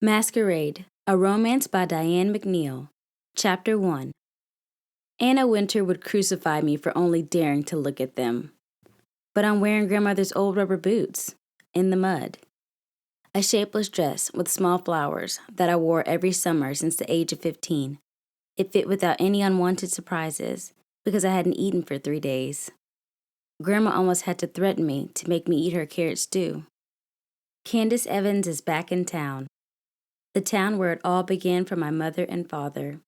Masquerade, a romance by Diane McNeill. Chapter 1. Anna Winter would crucify me for only daring to look at them. But I'm wearing grandmother's old rubber boots, in the mud. A shapeless dress with small flowers that I wore every summer since the age of 15. It fit without any unwanted surprises because I hadn't eaten for 3 days. Grandma almost had to threaten me to make me eat her carrot stew. Candace Evans is back in town. The town where it all began for my mother and father.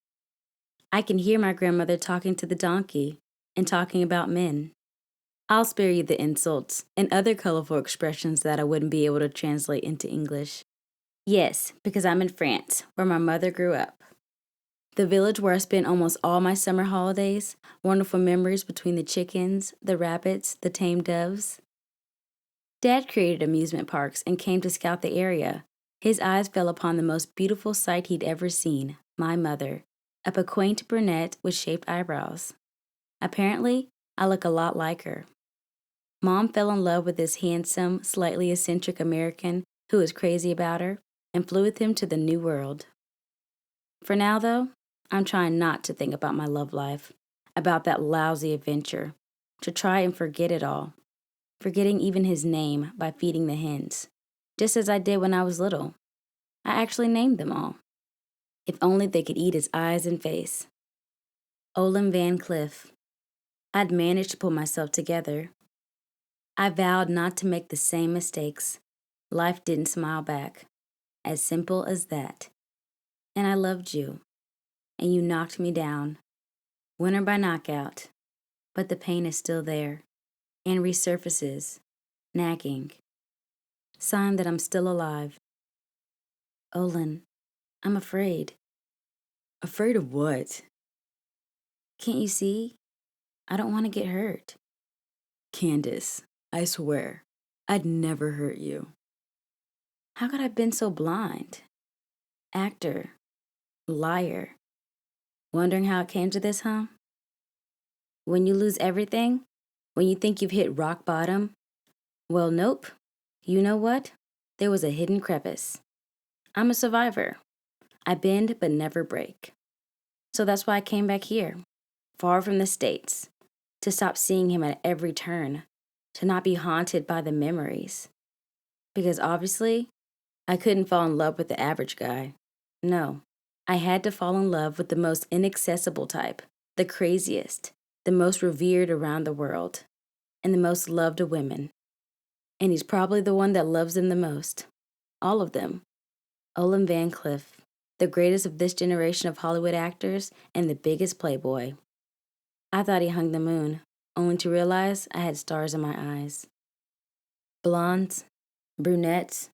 I can hear my grandmother talking to the donkey and talking about men. I'll spare you the insults and other colorful expressions that I wouldn't be able to translate into English. Yes, because I'm in France, where my mother grew up. The village where I spent almost all my summer holidays, wonderful memories between the chickens, the rabbits, the tame doves. Dad created amusement parks and came to scout the area. His eyes fell upon the most beautiful sight he'd ever seen, my mother, a quaint brunette with shaped eyebrows. Apparently, I look a lot like her. Mom fell in love with this handsome, slightly eccentric American who was crazy about her and flew with him to the New World. For now, though, I'm trying not to think about my love life, about that lousy adventure, to try and forget it all, forgetting even his name by feeding the hens. Just as I did when I was little. I actually named them all. If only they could eat his eyes and face. Olin Van Cliff. I'd managed to pull myself together. I vowed not to make the same mistakes. Life didn't smile back. As simple as that. And I loved you. And you knocked me down. Winner by knockout. But the pain is still there. And resurfaces. Nagging. Sign that I'm still alive. Olin, I'm afraid. Afraid of what? Can't you see? I don't want to get hurt. Candace, I swear, I'd never hurt you. How could I have been so blind? Actor. Liar. Wondering how it came to this, huh? When you lose everything? When you think you've hit rock bottom? Well, nope. You know what? There was a hidden crevice. I'm a survivor. I bend but never break. So that's why I came back here, far from the States, to stop seeing him at every turn, to not be haunted by the memories. Because obviously, I couldn't fall in love with the average guy. No, I had to fall in love with the most inaccessible type, the craziest, the most revered around the world, and the most loved of women. And he's probably the one that loves them the most. All of them. Olin Van Cliff, the greatest of this generation of Hollywood actors and the biggest playboy. I thought he hung the moon, only to realize I had stars in my eyes. Blondes, brunettes,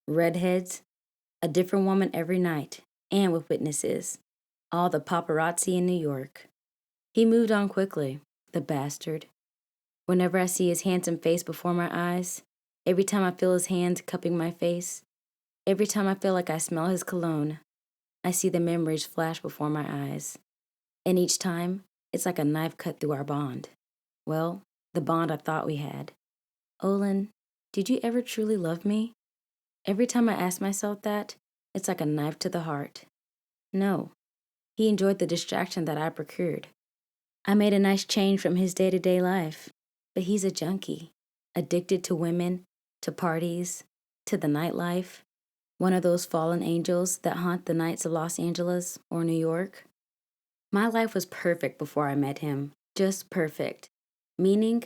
redheads, a different woman every night, and with witnesses, all the paparazzi in New York. He moved on quickly, the bastard. Whenever I see his handsome face before my eyes, every time I feel his hand cupping my face, every time I feel like I smell his cologne, I see the memories flash before my eyes. And each time, it's like a knife cut through our bond. Well, the bond I thought we had. Olin, did you ever truly love me? Every time I ask myself that, it's like a knife to the heart. No, he enjoyed the distraction that I procured. I made a nice change from his day-to-day life, but he's a junkie, addicted to women, to parties, to the nightlife, one of those fallen angels that haunt the nights of Los Angeles or New York. My life was perfect before I met him, just perfect. Meaning,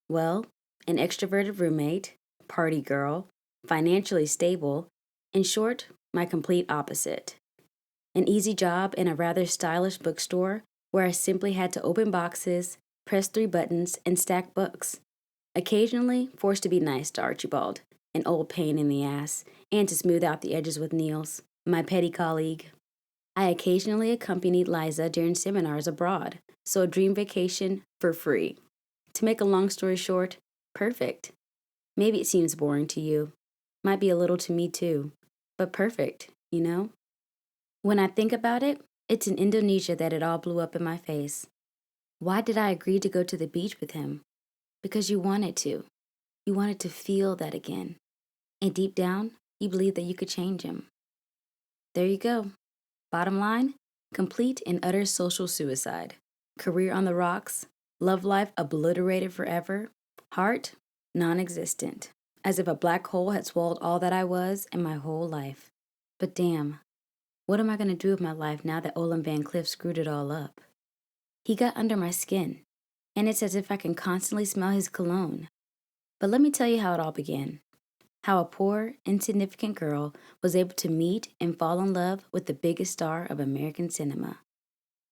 well, an extroverted roommate, party girl, financially stable, in short, my complete opposite. An easy job in a rather stylish bookstore where I simply had to open boxes, press 3 buttons, and stack books. Occasionally forced to be nice to Archibald, an old pain in the ass, and to smooth out the edges with Niels, my petty colleague. I occasionally accompanied Liza during seminars abroad, so a dream vacation for free. To make a long story short, perfect. Maybe it seems boring to you. Might be a little to me too. But perfect, you know? When I think about it, it's in Indonesia that it all blew up in my face. Why did I agree to go to the beach with him? Because you wanted to. You wanted to feel that again. And deep down, you believed that you could change him. There you go. Bottom line, complete and utter social suicide. Career on the rocks, love life obliterated forever, heart non-existent, as if a black hole had swallowed all that I was and my whole life. But damn, what am I going to do with my life now that Olin Van Cliff screwed it all up? He got under my skin, and it's as if I can constantly smell his cologne. But let me tell you how it all began. How a poor, insignificant girl was able to meet and fall in love with the biggest star of American cinema.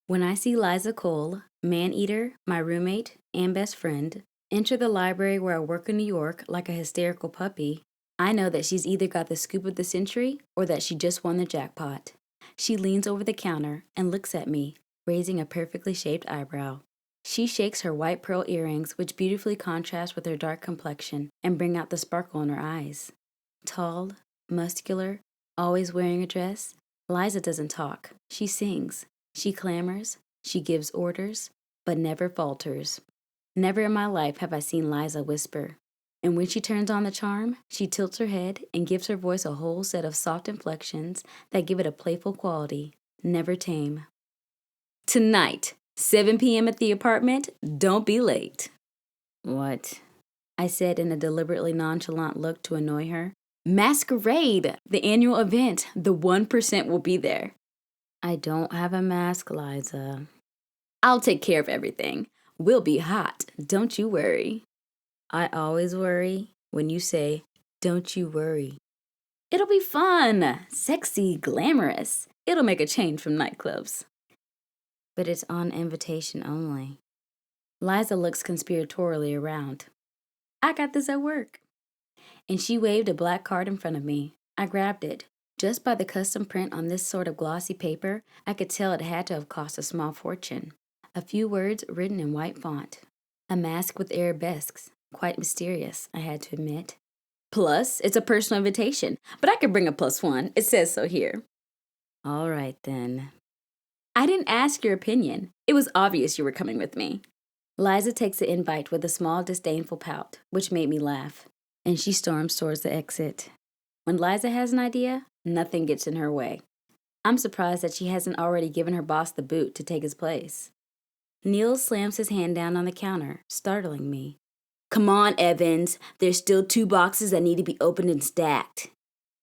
When I see Liza Cole, man-eater, my roommate, and best friend, enter the library where I work in New York like a hysterical puppy, I know that she's either got the scoop of the century or that she just won the jackpot. She leans over the counter and looks at me, raising a perfectly shaped eyebrow. She shakes her white pearl earrings, which beautifully contrast with her dark complexion and bring out the sparkle in her eyes. Tall, muscular, always wearing a dress, Liza doesn't talk. She sings. She clamors. She gives orders, but never falters. Never in my life have I seen Liza whisper. And when she turns on the charm, she tilts her head and gives her voice a whole set of soft inflections that give it a playful quality, never tame. Tonight, 7 p.m. at the apartment, don't be late. What? I said in a deliberately nonchalant look to annoy her. Masquerade, the annual event. The 1% will be there. I don't have a mask, Liza. I'll take care of everything. We'll be hot, don't you worry. I always worry when you say, don't you worry. It'll be fun, sexy, glamorous. It'll make a change from nightclubs. But it's on invitation only. Liza looks conspiratorially around. I got this at work. And she waved a black card in front of me. I grabbed it. Just by the custom print on this sort of glossy paper, I could tell it had to have cost a small fortune. A few words written in white font. A mask with arabesques. Quite mysterious, I had to admit. Plus, it's a personal invitation, but I could bring a +1. It says so here. All right, then. I didn't ask your opinion. It was obvious you were coming with me. Liza takes the invite with a small, disdainful pout, which made me laugh, and she storms towards the exit. When Liza has an idea, nothing gets in her way. I'm surprised that she hasn't already given her boss the boot to take his place. Neil slams his hand down on the counter, startling me. Come on, Evans. There's still 2 boxes that need to be opened and stacked.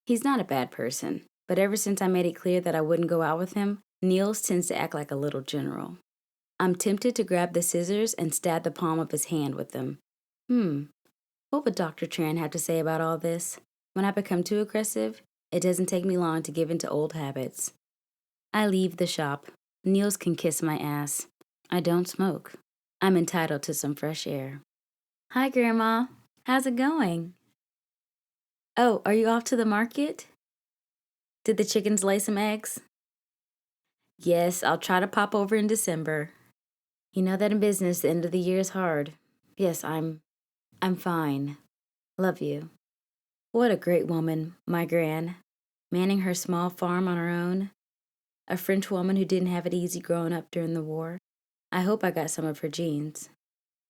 He's not a bad person, but ever since I made it clear that I wouldn't go out with him, Niels tends to act like a little general. I'm tempted to grab the scissors and stab the palm of his hand with them. What would Dr. Tran have to say about all this? When I become too aggressive, it doesn't take me long to give in to old habits. I leave the shop. Niels can kiss my ass. I don't smoke. I'm entitled to some fresh air. Hi, Grandma. How's it going? Oh, are you off to the market? Did the chickens lay some eggs? Yes, I'll try to pop over in December. You know that in business, the end of the year is hard. Yes, I'm fine. Love you. What a great woman, my Gran. Manning her small farm on her own. A French woman who didn't have it easy growing up during the war. I hope I got some of her genes.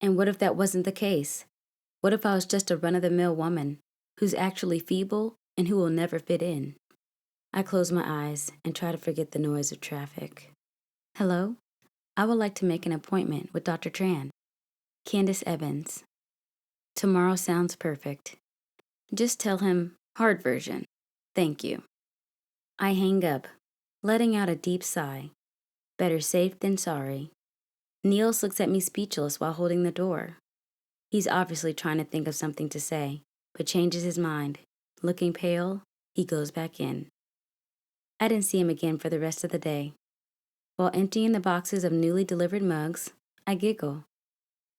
And what if that wasn't the case? What if I was just a run-of-the-mill woman who's actually feeble and who will never fit in? I close my eyes and try to forget the noise of traffic. Hello? I would like to make an appointment with Dr. Tran. Candace Evans. Tomorrow sounds perfect. Just tell him, hard version. Thank you. I hang up, letting out a deep sigh. Better safe than sorry. Niels looks at me speechless while holding the door. He's obviously trying to think of something to say, but changes his mind. Looking pale, he goes back in. I didn't see him again for the rest of the day. While emptying the boxes of newly delivered mugs, I giggle,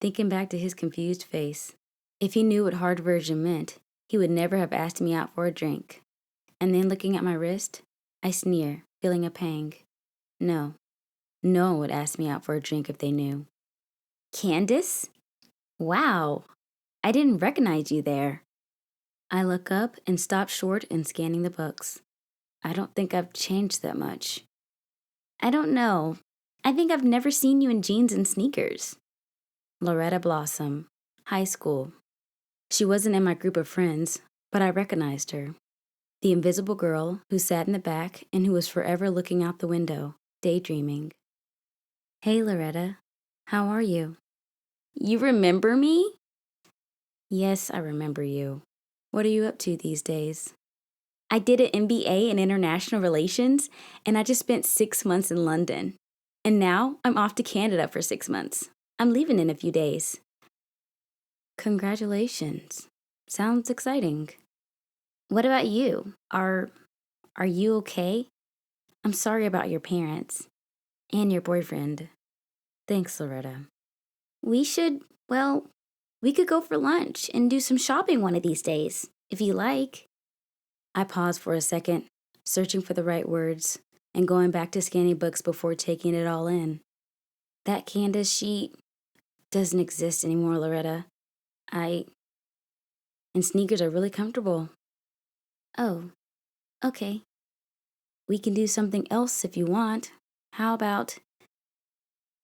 thinking back to his confused face. If he knew what hard version meant, he would never have asked me out for a drink. And then looking at my wrist, I sneer, feeling a pang. No one would ask me out for a drink if they knew. Candace? Wow, I didn't recognize you there. I look up and stop short in scanning the books. I don't think I've changed that much. I don't know. I think I've never seen you in jeans and sneakers. Loretta Blossom, high school. She wasn't in my group of friends, but I recognized her. the invisible girl who sat in the back and who was forever looking out the window, daydreaming. Hey, Loretta. How are you? You remember me? Yes, I remember you. What are you up to these days? I did an MBA in International Relations, and I just spent 6 months in London. And now I'm off to Canada for 6 months. I'm leaving in a few days. Congratulations. Sounds exciting. What about you? Are you okay? I'm sorry about your parents. And your boyfriend. Thanks, Loretta. We could go for lunch and do some shopping one of these days, if you like. I paused for a second, searching for the right words, and going back to scanning books before taking it all in. That Candace, she doesn't exist anymore, Loretta. And sneakers are really comfortable. Oh, okay. We can do something else if you want. How about,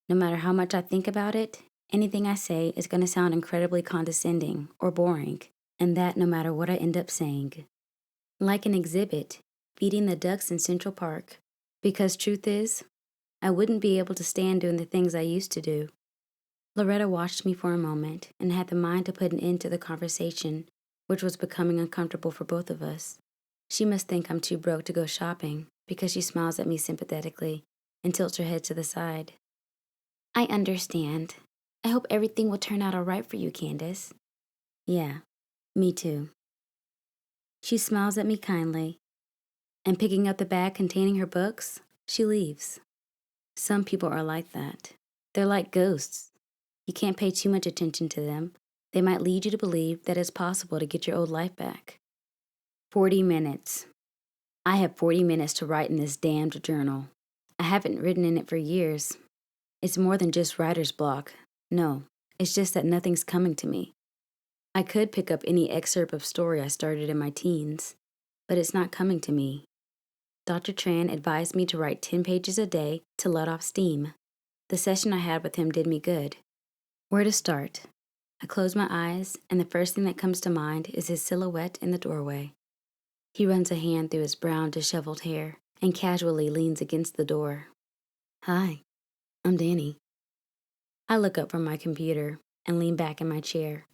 no matter how much I think about it, anything I say is going to sound incredibly condescending or boring, and that no matter what I end up saying. Like an exhibit, feeding the ducks in Central Park. Because truth is, I wouldn't be able to stand doing the things I used to do. Loretta watched me for a moment and had the mind to put an end to the conversation, which was becoming uncomfortable for both of us. She must think I'm too broke to go shopping because she smiles at me sympathetically and tilts her head to the side. I understand. I hope everything will turn out all right for you, Candace. Yeah, me too. She smiles at me kindly, and picking up the bag containing her books, she leaves. Some people are like that. They're like ghosts. You can't pay too much attention to them. They might lead you to believe that it's possible to get your old life back. 40 minutes. I have 40 minutes to write in this damned journal. I haven't written in it for years. It's more than just writer's block. No, it's just that nothing's coming to me. I could pick up any excerpt of story I started in my teens, but it's not coming to me. Dr. Tran advised me to write 10 pages a day to let off steam. The session I had with him did me good. Where to start? I close my eyes, and the first thing that comes to mind is his silhouette in the doorway. He runs a hand through his brown, disheveled hair and casually leans against the door. Hi, I'm Danny. I look up from my computer and lean back in my chair.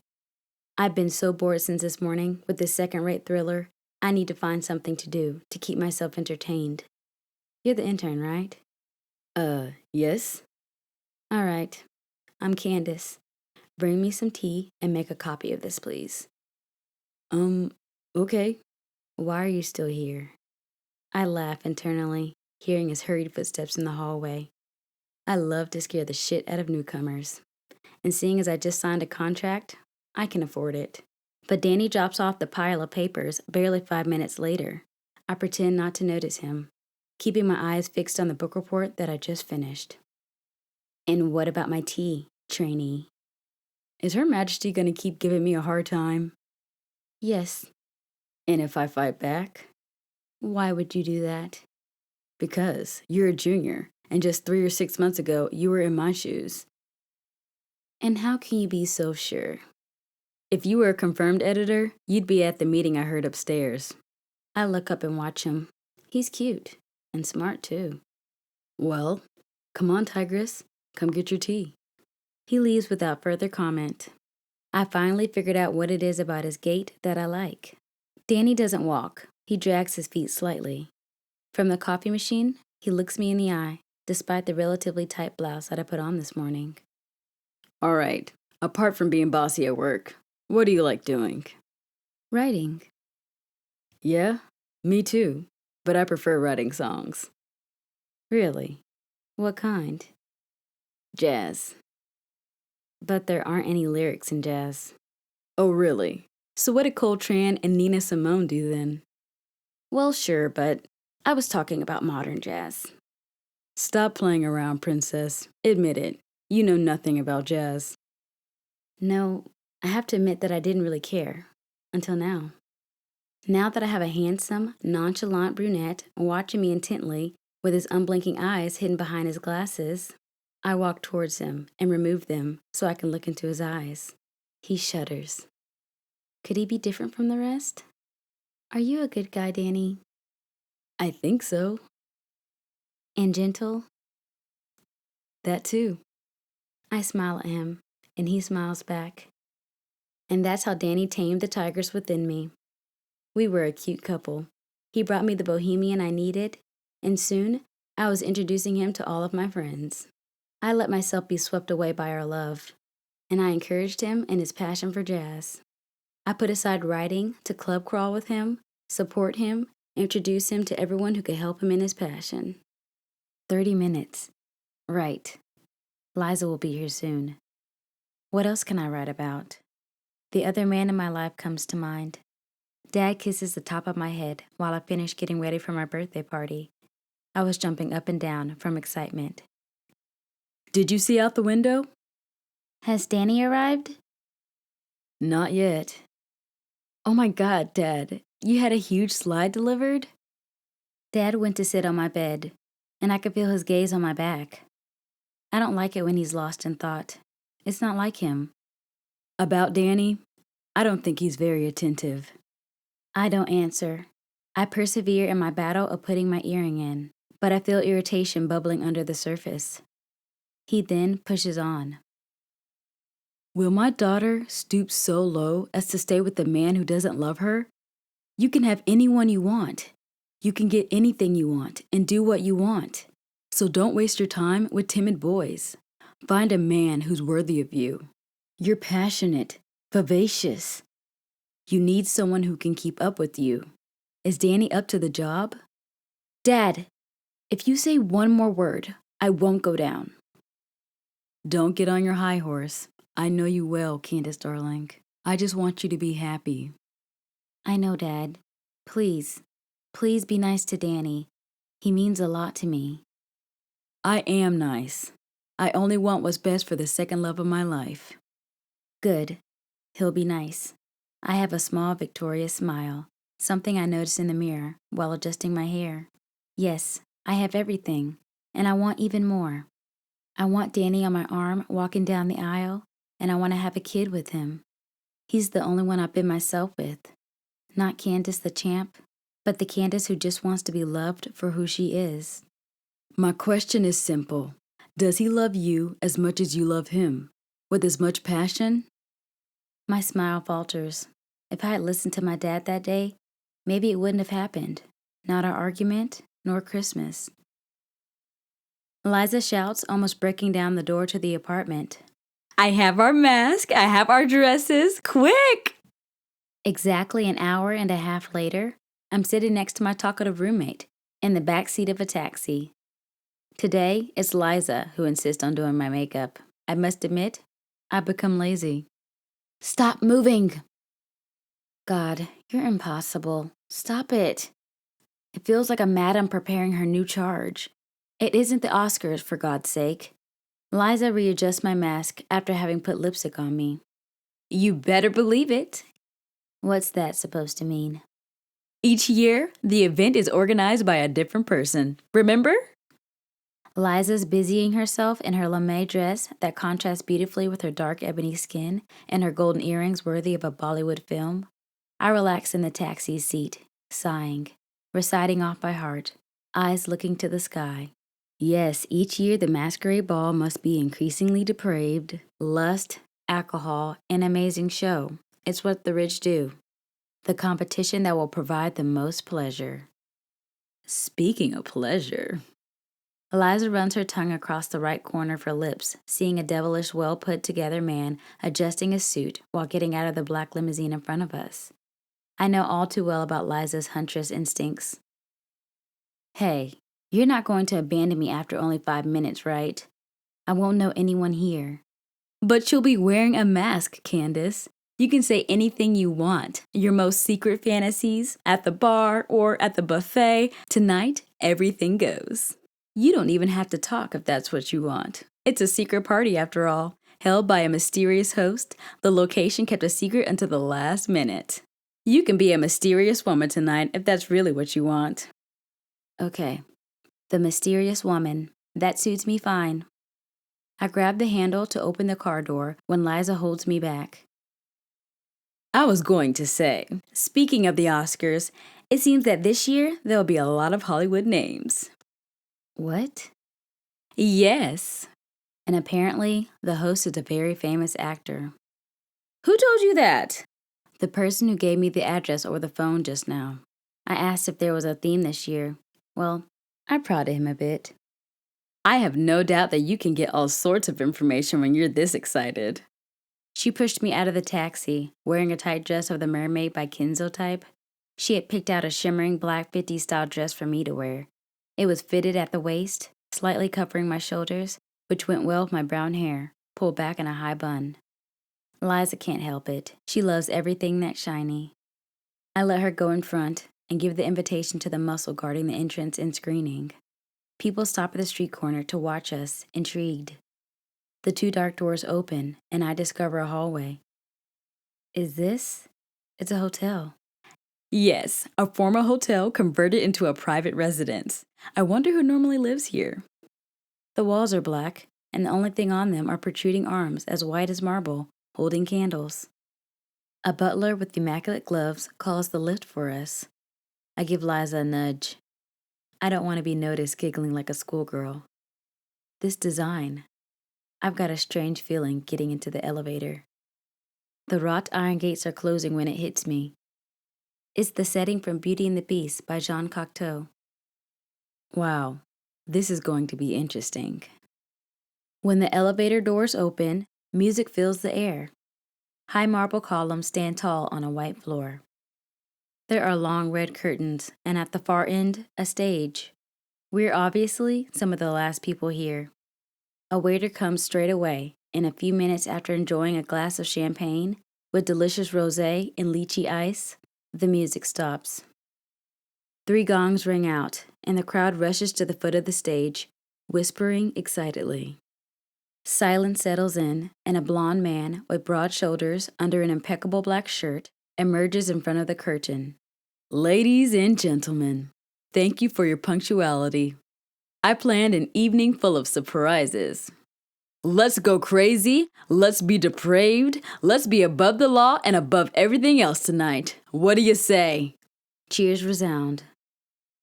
I've been so bored since this morning with this second-rate thriller. I need to find something to do to keep myself entertained. You're the intern, right? Yes. All right. I'm Candace. Bring me some tea and make a copy of this, please. Okay. Why are you still here? I laugh internally, hearing his hurried footsteps in the hallway. I love to scare the shit out of newcomers. And seeing as I just signed a contract, I can afford it. But Danny drops off the pile of papers barely 5 minutes later. I pretend not to notice him, keeping my eyes fixed on the book report that I just finished. And what about my tea, trainee? Is Her Majesty going to keep giving me a hard time? Yes. And if I fight back? Why would you do that? Because you're a junior, and just 3 or 6 months ago, you were in my shoes. And how can you be so sure? If you were a confirmed editor, you'd be at the meeting I heard upstairs. I look up and watch him. He's cute, and smart too. Well, come on, Tigress. Come get your tea. He leaves without further comment. I finally figured out what it is about his gait that I like. Danny doesn't walk. He drags his feet slightly. From the coffee machine, he looks me in the eye, despite the relatively tight blouse that I put on this morning. All right, apart from being bossy at work, what do you like doing? Writing. Yeah, me too, but I prefer writing songs. Really? What kind? Jazz. But there aren't any lyrics in jazz. Oh, really? So what did Coltrane and Nina Simone do then? Well, sure, but I was talking about modern jazz. Stop playing around, princess. Admit it. You know nothing about jazz. No, I have to admit that I didn't really care. Until now. Now that I have a handsome, nonchalant brunette watching me intently with his unblinking eyes hidden behind his glasses, I walk towards him and remove them so I can look into his eyes. He shudders. Could he be different from the rest? Are you a good guy, Danny? I think so. And gentle? That too. I smile at him, and he smiles back. And that's how Danny tamed the tigers within me. We were a cute couple. He brought me the bohemian I needed, and soon I was introducing him to all of my friends. I let myself be swept away by our love, and I encouraged him in his passion for jazz. I put aside writing to club crawl with him, support him, introduce him to everyone who could help him in his passion. 30 minutes. Right. Liza will be here soon. What else can I write about? The other man in my life comes to mind. Dad kisses the top of my head while I finish getting ready for my birthday party. I was jumping up and down from excitement. Did you see out the window? Has Danny arrived? Not yet. Oh my God, Dad, you had a huge slide delivered? Dad went to sit on my bed, and I could feel his gaze on my back. I don't like it when he's lost in thought. It's not like him. About Danny? I don't think he's very attentive. I don't answer. I persevere in my battle of putting my earring in, but I feel irritation bubbling under the surface. He then pushes on. Will my daughter stoop so low as to stay with the man who doesn't love her? You can have anyone you want. You can get anything you want and do what you want. So don't waste your time with timid boys. Find a man who's worthy of you. You're passionate, vivacious. You need someone who can keep up with you. Is Danny up to the job? Dad, if you say one more word, I won't go down. Don't get on your high horse. I know you well, Candace darling. I just want you to be happy. I know, Dad. Please, please be nice to Danny. He means a lot to me. I am nice. I only want what's best for the second love of my life. Good. He'll be nice. I have a small, victorious smile, something I noticed in the mirror while adjusting my hair. Yes, I have everything, and I want even more. I want Danny on my arm walking down the aisle, and I want to have a kid with him. He's the only one I've been myself with. Not Candace the champ, but the Candace who just wants to be loved for who she is. My question is simple. Does he love you as much as you love him? With as much passion? My smile falters. If I had listened to my dad that day, maybe it wouldn't have happened. Not our argument, nor Christmas. Liza shouts, almost breaking down the door to the apartment. I have our mask. I have our dresses. Quick! Exactly an hour and a half later, I'm sitting next to my talkative roommate in the back seat of a taxi. Today, it's Liza who insists on doing my makeup. I must admit, I've become lazy. Stop moving! God, you're impossible. Stop it. It feels like a madam preparing her new charge. It isn't the Oscars, for God's sake. Liza readjusts my mask after having put lipstick on me. You better believe it. What's that supposed to mean? Each year, the event is organized by a different person. Remember? Liza's busying herself in her lame dress that contrasts beautifully with her dark ebony skin and her golden earrings worthy of a Bollywood film. I relax in the taxi seat, sighing, reciting off by heart, eyes looking to the sky. Yes, each year the masquerade ball must be increasingly depraved, lust, alcohol, an amazing show. It's what the rich do. The competition that will provide the most pleasure. Speaking of pleasure. Eliza runs her tongue across the right corner of her lips, seeing a devilish, well-put-together man adjusting his suit while getting out of the black limousine in front of us. I know all too well about Liza's huntress instincts. Hey, you're not going to abandon me after only 5 minutes, right? I won't know anyone here. But you'll be wearing a mask, Candace. You can say anything you want, your most secret fantasies, at the bar or at the buffet. Tonight, everything goes. You don't even have to talk if that's what you want. It's a secret party after all, held by a mysterious host, the location kept a secret until the last minute. You can be a mysterious woman tonight if that's really what you want. Okay, the mysterious woman. That suits me fine. I grab the handle to open the car door when Liza holds me back. I was going to say, speaking of the Oscars, it seems that this year there'll be a lot of Hollywood names. What? Yes. And apparently, the host is a very famous actor. Who told you that? The person who gave me the address over the phone just now. I asked if there was a theme this year. Well, I prodded him a bit. I have no doubt that you can get all sorts of information when you're this excited. She pushed me out of the taxi, wearing a tight dress of the Mermaid by Kenzo type. She had picked out a shimmering black 50s style dress for me to wear. It was fitted at the waist, slightly covering my shoulders, which went well with my brown hair, pulled back in a high bun. Liza can't help it. She loves everything that's shiny. I let her go in front and give the invitation to the muscle guarding the entrance and screening. People stop at the street corner to watch us, intrigued. The 2 dark doors open, and I discover a hallway. Is this? It's a hotel. Yes, a former hotel converted into a private residence. I wonder who normally lives here. The walls are black, and the only thing on them are protruding arms as white as marble, holding candles. A butler with immaculate gloves calls the lift for us. I give Liza a nudge. I don't want to be noticed giggling like a schoolgirl. This design. I've got a strange feeling getting into the elevator. The wrought iron gates are closing when it hits me. It's the setting from Beauty and the Beast by Jean Cocteau. Wow, this is going to be interesting. When the elevator doors open, music fills the air. High marble columns stand tall on a white floor. There are long red curtains, and at the far end, a stage. We're obviously some of the last people here. A waiter comes straight away, and a few minutes after enjoying a glass of champagne with delicious rosé and lychee ice, the music stops. 3 gongs ring out, and the crowd rushes to the foot of the stage, whispering excitedly. Silence settles in, and a blond man with broad shoulders under an impeccable black shirt emerges in front of the curtain. Ladies and gentlemen, thank you for your punctuality. I planned an evening full of surprises. Let's go crazy, let's be depraved, let's be above the law and above everything else tonight. What do you say? Cheers resound.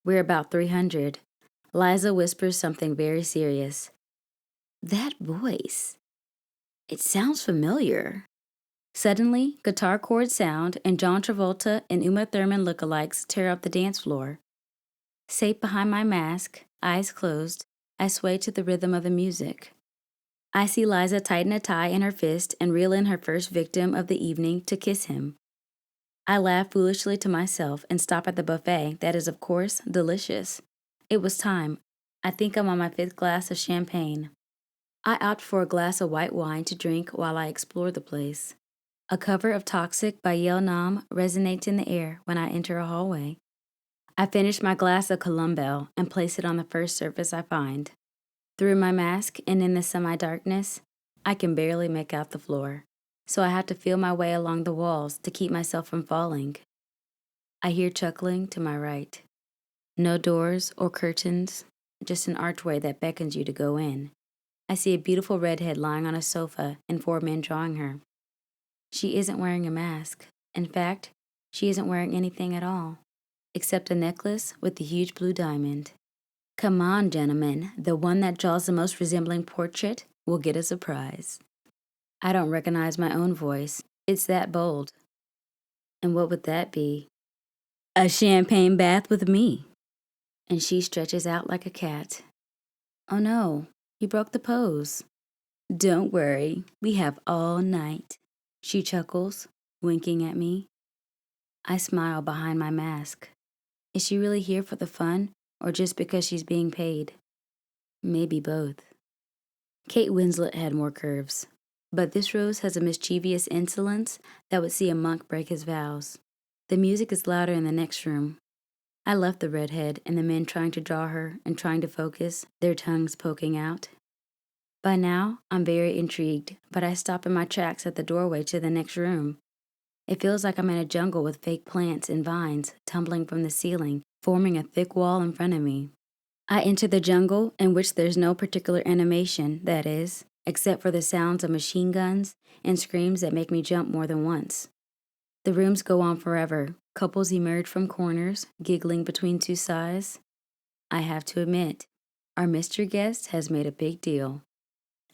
We're about 300. Liza whispers something very serious. That voice. It sounds familiar. Suddenly, guitar chords sound, and John Travolta and Uma Thurman lookalikes tear up the dance floor. Safe behind my mask, eyes closed, I sway to the rhythm of the music. I see Liza tighten a tie in her fist and reel in her first victim of the evening to kiss him. I laugh foolishly to myself and stop at the buffet that is, of course, delicious. It was time. I think I'm on my 5th glass of champagne. I opt for a glass of white wine to drink while I explore the place. A cover of Toxic by Yale Nam resonates in the air when I enter a hallway. I finish my glass of Colombel and place it on the first surface I find. Through my mask and in the semi-darkness, I can barely make out the floor, so I have to feel my way along the walls to keep myself from falling. I hear chuckling to my right. No doors or curtains, just an archway that beckons you to go in. I see a beautiful redhead lying on a sofa and 4 men drawing her. She isn't wearing a mask. In fact, she isn't wearing anything at all, except a necklace with a huge blue diamond. Come on, gentlemen, the one that draws the most resembling portrait will get a surprise. I don't recognize my own voice. It's that bold. And what would that be? A champagne bath with me. And she stretches out like a cat. Oh no, you broke the pose. Don't worry, we have all night. She chuckles, winking at me. I smile behind my mask. Is she really here for the fun, or just because she's being paid? Maybe both. Kate Winslet had more curves, but this rose has a mischievous insolence that would see a monk break his vows. The music is louder in the next room. I left the redhead and the men trying to draw her and trying to focus, their tongues poking out. By now, I'm very intrigued, but I stop in my tracks at the doorway to the next room. It feels like I'm in a jungle with fake plants and vines tumbling from the ceiling, forming a thick wall in front of me. I enter the jungle in which there's no particular animation, that is, except for the sounds of machine guns and screams that make me jump more than once. The rooms go on forever. Couples emerge from corners, giggling between two sighs. I have to admit, our mystery guest has made a big deal.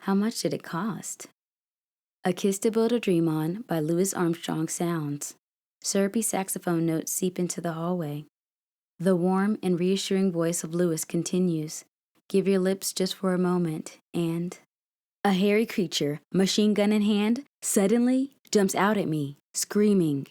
How much did it cost? A Kiss to Build a Dream On by Louis Armstrong sounds. Syrupy saxophone notes seep into the hallway. The warm and reassuring voice of Louis continues. Give your lips just for a moment, and a hairy creature, machine gun in hand, suddenly jumps out at me, screaming.